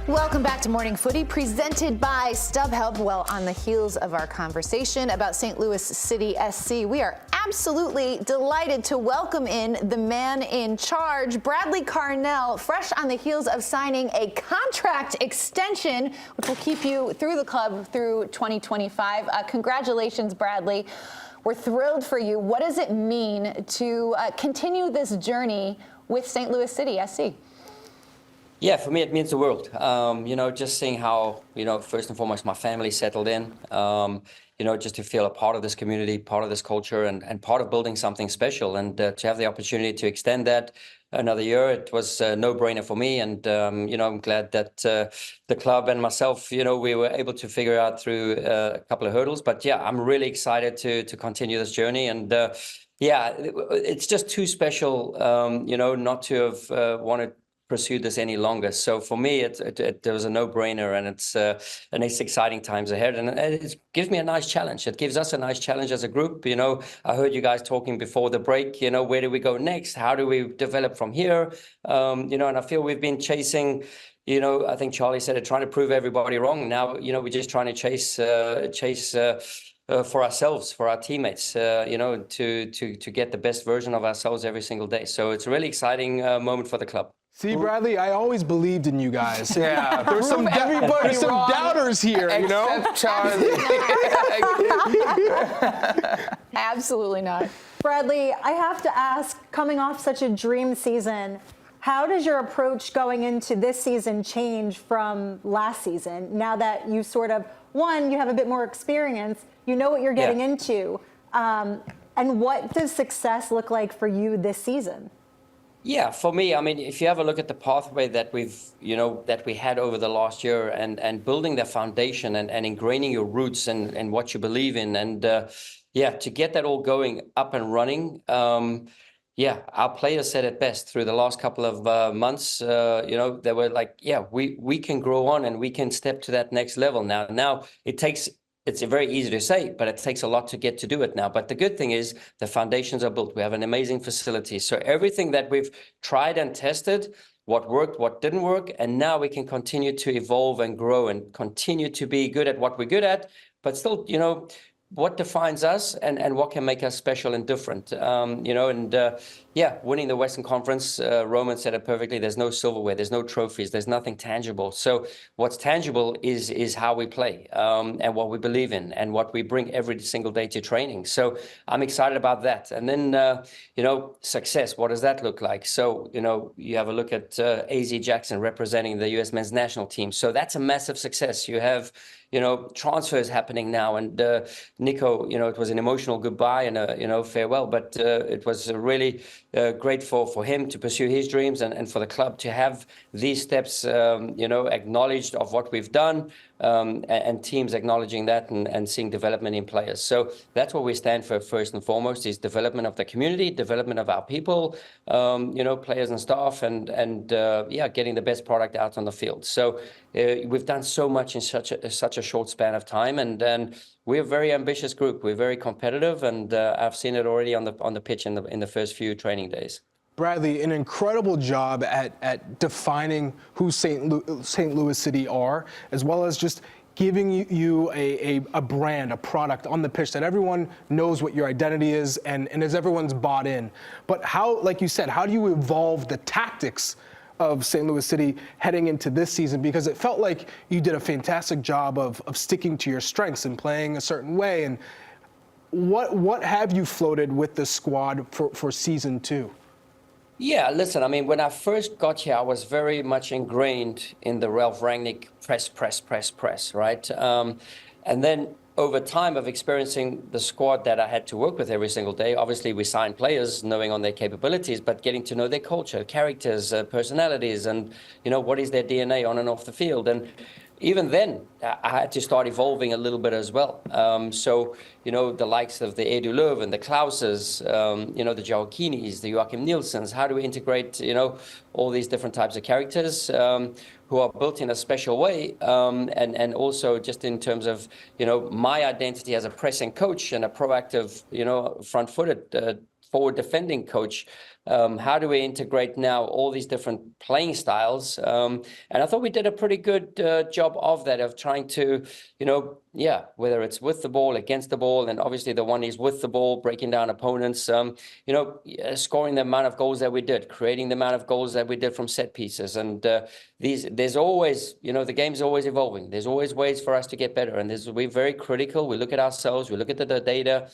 Welcome back to Morning Footy, presented by StubHub. Well, on the heels of our conversation about St. Louis City SC, we are absolutely delighted to welcome in the man in charge, Bradley Carnell, fresh on the heels of signing a contract extension, which will keep you through the club through 2025. Congratulations, Bradley. We're thrilled for you. What does it mean to continue this journey with St. Louis City SC? Yeah, for me, it means the world. Just seeing how, first and foremost, my family settled in, just to feel a part of this community, part of this culture, and part of building something special. And to have the opportunity to extend that another year, it was a no-brainer for me. And, I'm glad that the club and myself, we were able to figure out through a couple of hurdles. But yeah, I'm really excited to continue this journey. And it's just too special, not to have wanted pursue this any longer. So for me, it was a no-brainer, and it's exciting times ahead, and it gives me a nice challenge. It gives us a nice challenge as a group. I heard you guys talking before the break. Where do we go next? How do we develop from here? And I feel we've been chasing. I think Charlie said it, trying to prove everybody wrong. Now, we're just trying to chase for ourselves, for our teammates, to get the best version of ourselves every single day. So it's a really exciting moment for the club. See, Bradley, I always believed in you guys. Yeah, there's some doubters here, Except Charlie. Absolutely not. Bradley, I have to ask, coming off such a dream season, how does your approach going into this season change from last season? Now that you you have a bit more experience, you know what you're getting into. And what does success look like for you this season? Yeah, for me, if you have a look at the pathway that that we had over the last year, and building the foundation and ingraining your roots and what you believe in, and to get that all going up and running. Our players said it best through the last couple of months. They were like, we can grow on and we can step to that next level now. Now it's very easy to say, but it takes a lot to get to do it now. But the good thing is the foundations are built. We have an amazing facility. So everything that we've tried and tested, what worked, what didn't work, and now we can continue to evolve and grow and continue to be good at what we're good at, but still, what defines us and what can make us special and different, winning the Western Conference, Roman said it perfectly, there's no silverware, there's no trophies, there's nothing tangible. So what's tangible is how we play, and what we believe in and what we bring every single day to training. So I'm excited about that. And then, success, what does that look like? So, you have a look at AZ Jackson representing the US men's national team. So that's a massive success. You have, transfers happening now, and Nico, it was an emotional goodbye and a, farewell, but it was really great for him to pursue his dreams, and for the club to have these steps, acknowledged of what we've done, and teams acknowledging that and seeing development in players. So that's what we stand for first and foremost, is development of the community, development of our people, players and staff, and getting the best product out on the field. So we've done so much in such a short span of time, and we're a very ambitious group. We're very competitive, and I've seen it already on the pitch in the first few training days. Bradley, an incredible job at defining who St. Louis City are, as well as just giving you a brand, a product on the pitch that everyone knows what your identity is, and as everyone's bought in. But how, like you said, how do you evolve the tactics of St. Louis City heading into this season? Because it felt like you did a fantastic job of sticking to your strengths and playing a certain way. And what have you floated with the squad for season 2? Yeah, listen, when I first got here, I was very much ingrained in the Ralph Rangnick press, right? And then over time of experiencing the squad that I had to work with every single day, obviously we signed players knowing on their capabilities, but getting to know their culture, characters, personalities, and, what is their DNA on and off the field. And even then, I had to start evolving a little bit as well. So, the likes of the Edu Löw and the Klauses, the Joaquinis, the Joachim Nielsens, how do we integrate, all these different types of characters who are built in a special way, and also just in terms of, my identity as a pressing coach and a proactive, front-footed, forward defending coach, How do we integrate now all these different playing styles? And I thought we did a pretty good job of that, of trying to, whether it's with the ball, against the ball, and obviously the one is with the ball, breaking down opponents, scoring the amount of goals that we did, creating the amount of goals that we did from set pieces. And there's always, the game's always evolving. There's always ways for us to get better. And we're very critical. We look at ourselves, we look at the data,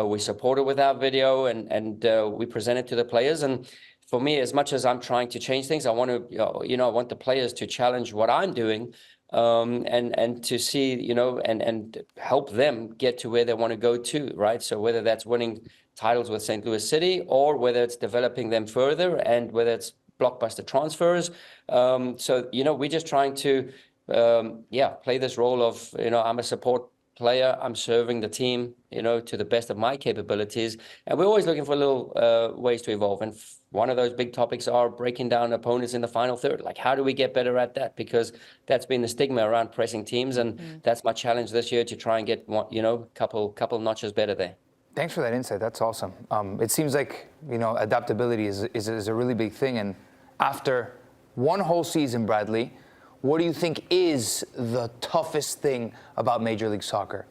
we support it with our video, and we present it to the players. And for me, as much as I'm trying to change things, I want to, I want the players to challenge what I'm doing, and to see, and help them get to where they want to go to, right? So whether that's winning titles with St. Louis City, or whether it's developing them further, and whether it's blockbuster transfers. So, we're just trying to, play this role of, I'm a support player, I'm serving the team, to the best of my capabilities. And we're always looking for little ways to evolve. And one of those big topics are breaking down opponents in the final third. Like, how do we get better at that? Because that's been the stigma around pressing teams. And that's my challenge this year, to try and get one, couple notches better there. Thanks for that insight. That's awesome. It seems like, adaptability is a really big thing. And after one whole season, Bradley, what do you think is the toughest thing about Major League Soccer?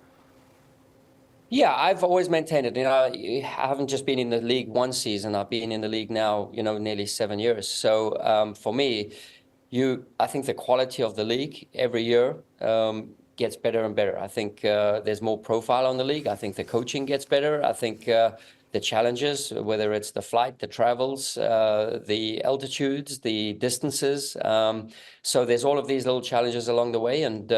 Yeah, I've always maintained it. I haven't just been in the league one season. I've been in the league now, nearly 7 years. So for me, I think the quality of the league every year gets better and better. I think there's more profile on the league. I think the coaching gets better. I think the challenges, whether it's the flight, the travels, the altitudes, the distances. So there's all of these little challenges along the way. And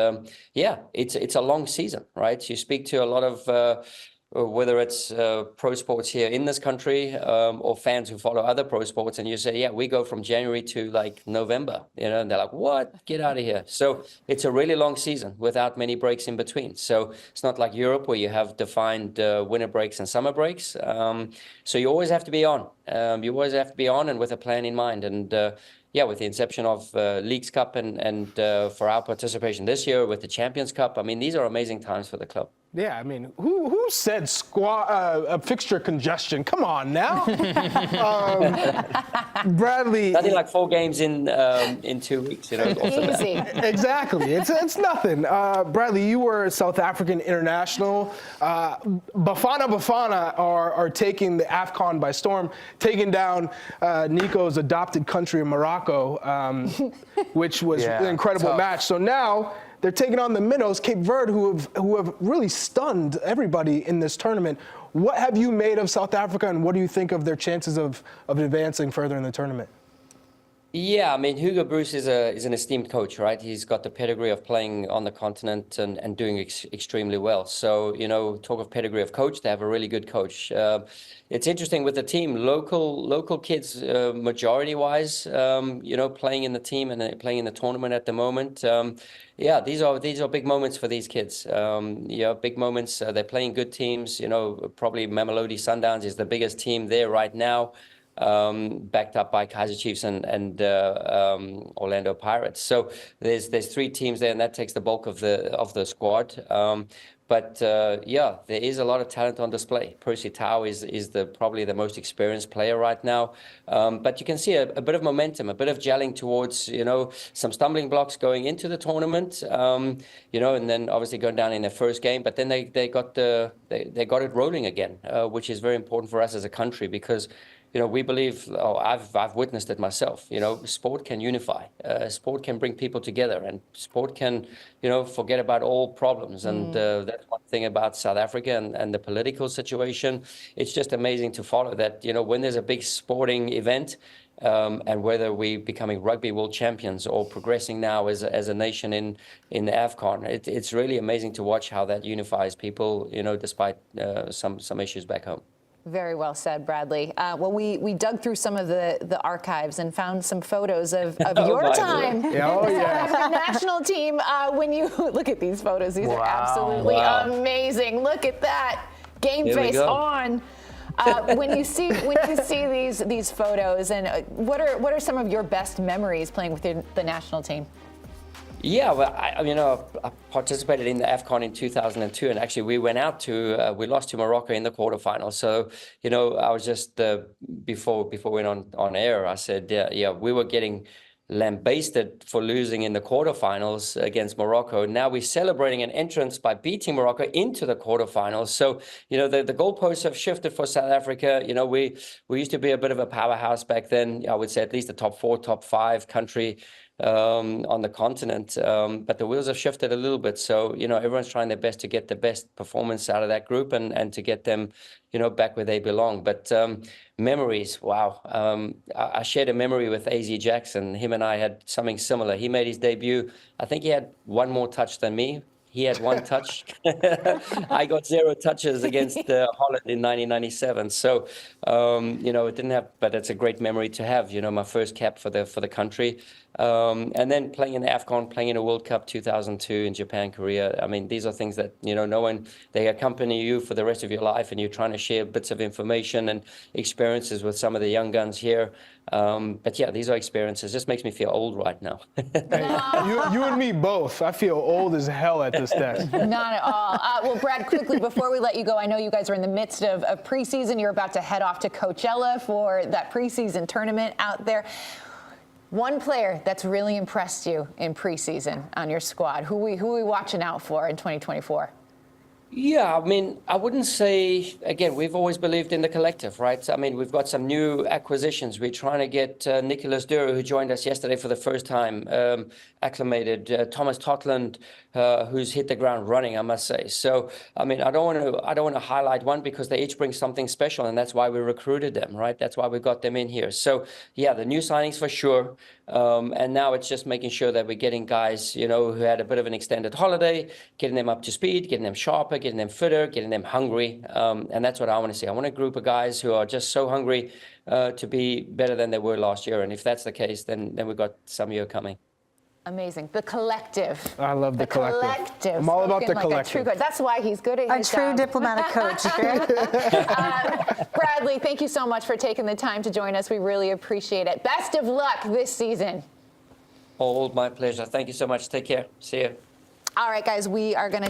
it's a long season, right? You speak to a lot of whether it's pro sports here in this country, or fans who follow other pro sports, and you say, yeah, we go from January to like November, and they're like, what? Get out of here. So it's a really long season without many breaks in between. So it's not like Europe, where you have defined winter breaks and summer breaks. So you always have to be on. You always have to be on, and with a plan in mind. And with the inception of Leagues Cup and for our participation this year with the Champions Cup, I mean, these are amazing times for the club. Yeah, I mean, who said fixture congestion? Come on now. Bradley. Nothing like 4 games in 2 weeks, Easy. Exactly. It's nothing. Bradley, you were a South African international. Bafana are taking the AFCON by storm, taking down Nico's adopted country of Morocco, which was an incredible match. So now they're taking on the minnows, Cape Verde, who have really stunned everybody in this tournament. What have you made of South Africa, and what do you think of their chances of advancing further in the tournament? Yeah, I mean, Hugo Broos is an esteemed coach, right? He's got the pedigree of playing on the continent and doing extremely well. So, talk of pedigree of coach, they have a really good coach. It's interesting with the team, local kids, majority-wise, playing in the team and playing in the tournament at the moment. These are big moments for these kids. Big moments. They're playing good teams. Probably Mamelodi Sundowns is the biggest team there right now. Backed up by Kaizer Chiefs and Orlando Pirates. So there's 3 teams there, and that takes the bulk of the squad. But there is a lot of talent on display. Percy Tau is probably the most experienced player right now. But you can see a bit of momentum, a bit of gelling towards, some stumbling blocks going into the tournament, and then obviously going down in their first game. But then they got it rolling again, which is very important for us as a country, because we believe, I've witnessed it myself, sport can unify, sport can bring people together, and sport can, forget about all problems. And that's one thing about South Africa and the political situation. It's just amazing to follow that, when there's a big sporting event, and whether we're becoming rugby world champions or progressing now as a nation in the AFCON, it's really amazing to watch how that unifies people, despite some issues back home. Very well said, Bradley. Well, we dug through some of the archives and found some photos of your time with the national team. When you look at these photos, these are absolutely amazing. Look at that, game face on. When you see these photos, and what are some of your best memories playing with the national team? Yeah, well, I participated in the AFCON in 2002, and actually we went out to, we lost to Morocco in the quarterfinals. So, I was just, before we went on air, I said, yeah, we were getting lambasted for losing in the quarterfinals against Morocco. Now we're celebrating an entrance by beating Morocco into the quarterfinals. So, the goalposts have shifted for South Africa. We used to be a bit of a powerhouse back then. I would say at least a top 4, top 5 country on the continent, but the wheels have shifted a little bit. So, everyone's trying their best to get the best performance out of that group and to get them, back where they belong. But memories, wow. I shared a memory with AZ Jackson. Him and I had something similar. He made his debut. I think he had one more touch than me. He had 1 touch. I got 0 touches against Holland in 1997. So, it didn't have, but it's a great memory to have. My first cap for the country, and then playing in the AFCON, playing in a World Cup 2002 in Japan, Korea. I mean, these are things that no one, they accompany you for the rest of your life, and you're trying to share bits of information and experiences with some of the young guns here. But yeah, these are experiences. Just makes me feel old right now. Hey, you and me both. I feel old as hell at this desk. Not at all. Well, Brad, quickly, before we let you go, I know you guys are in the midst of preseason. You're about to head off to Coachella for that preseason tournament out there. One player that's really impressed you in preseason on your squad, who we watching out for in 2024? Yeah, I mean, I wouldn't say, again, we've always believed in the collective, right? I mean, we've got some new acquisitions. We're trying to get Nicholas Dura, who joined us yesterday for the first time, acclimated. Thomas Totland, who's hit the ground running, I must say. So, I mean, I don't want to highlight one because they each bring something special, and that's why we recruited them, right? That's why we got them in here. So, yeah, the new signings for sure. And now it's just making sure that we're getting guys, who had a bit of an extended holiday, getting them up to speed, getting them sharper, getting them fitter, getting them hungry. And that's what I want to see. I want a group of guys who are just so hungry to be better than they were last year. And if that's the case, then we've got some year coming. Amazing. The collective. I love the collective. I'm all about the collective. That's why he's good at his job. A true diplomatic coach. Bradley, thank you so much for taking the time to join us. We really appreciate it. Best of luck this season. All my pleasure. Thank you so much. Take care. See you. All right, guys, we are going to